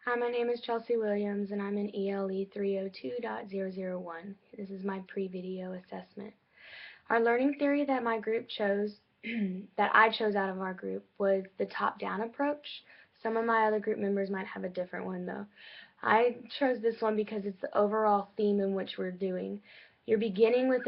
Hi, my name is Chelsea Williams, and I'm in ELE 302.001. This is my pre-video assessment. Our learning theory that my group chose, that I chose out of our group, was the top-down approach. Some of my other group members might have a different one, though. I chose this one because it's the overall theme in which we're doing. You're beginning with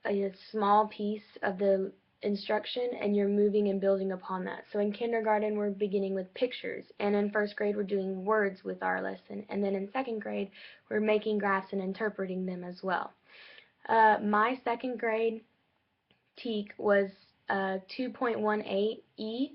a small piece of the instruction, and you're moving and building upon that. So in kindergarten, we're beginning with pictures, and in first grade, we're doing words with our lesson, and then in second grade, we're making graphs and interpreting them as well. My second grade TEK was 2.18E,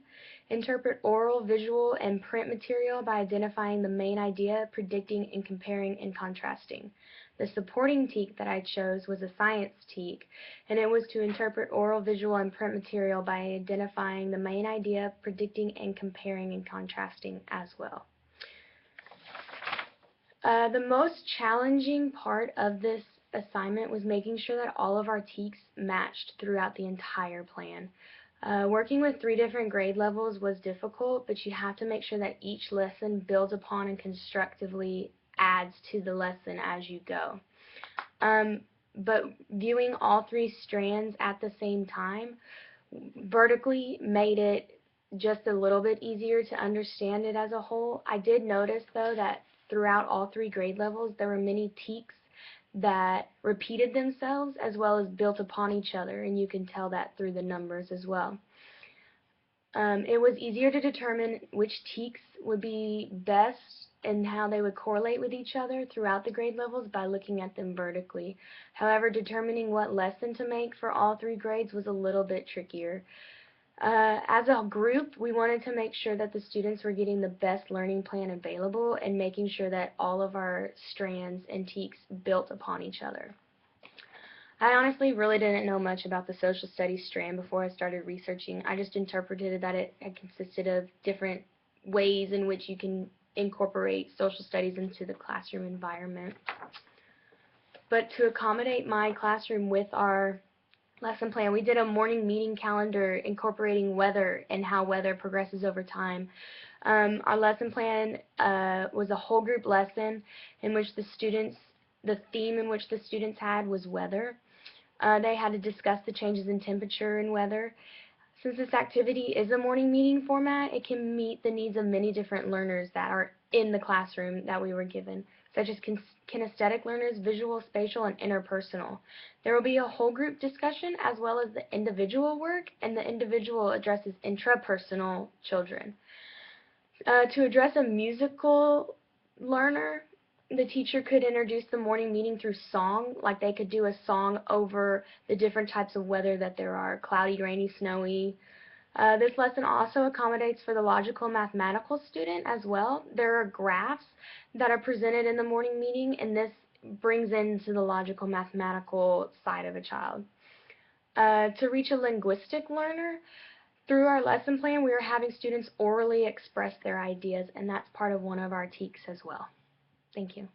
interpret oral, visual, and print material by identifying the main idea, predicting, and comparing and contrasting. The supporting TEK that I chose was a science TEK, and it was to interpret oral, visual, and print material by identifying the main idea, predicting, and comparing and contrasting as well. The most challenging part of this assignment was making sure that all of our TEKs matched throughout the entire plan. Working with 3 different grade levels was difficult, but you have to make sure that each lesson builds upon and constructively adds to the lesson as you go. But viewing all 3 strands at the same time vertically made it just a little bit easier to understand it as a whole. I did notice, though, that throughout all 3 grade levels, there were many TEKs that repeated themselves as well as built upon each other, and you can tell that through the numbers as well. It was easier to determine which TEKs would be best and how they would correlate with each other throughout the grade levels by looking at them vertically. However, determining what lesson to make for all 3 grades was a little bit trickier. As a group, we wanted to make sure that the students were getting the best learning plan available and making sure that all of our strands and TEKs built upon each other. I honestly really didn't know much about the social studies strand before I started researching. I just interpreted that it consisted of different ways in which you can incorporate social studies into the classroom environment. But to accommodate my classroom with our lesson plan, we did a morning meeting calendar incorporating weather and how weather progresses over time. Our lesson plan was a whole group lesson in which the theme in which the students had was weather. They had to discuss the changes in temperature and weather. Since this activity is a morning meeting format, it can meet the needs of many different learners that are in the classroom that we were given, such as kinesthetic learners, visual, spatial, and interpersonal. There will be a whole group discussion as well as the individual work, and the individual addresses intrapersonal children. To address a musical learner, the teacher could introduce the morning meeting through song, like they could do a song over the different types of weather that there are, cloudy, rainy, snowy. This lesson also accommodates for the logical mathematical student as well. There are graphs that are presented in the morning meeting, and this brings into the logical mathematical side of a child. To reach a linguistic learner, through our lesson plan, we are having students orally express their ideas, and that's part of one of our TEKs as well. Thank you.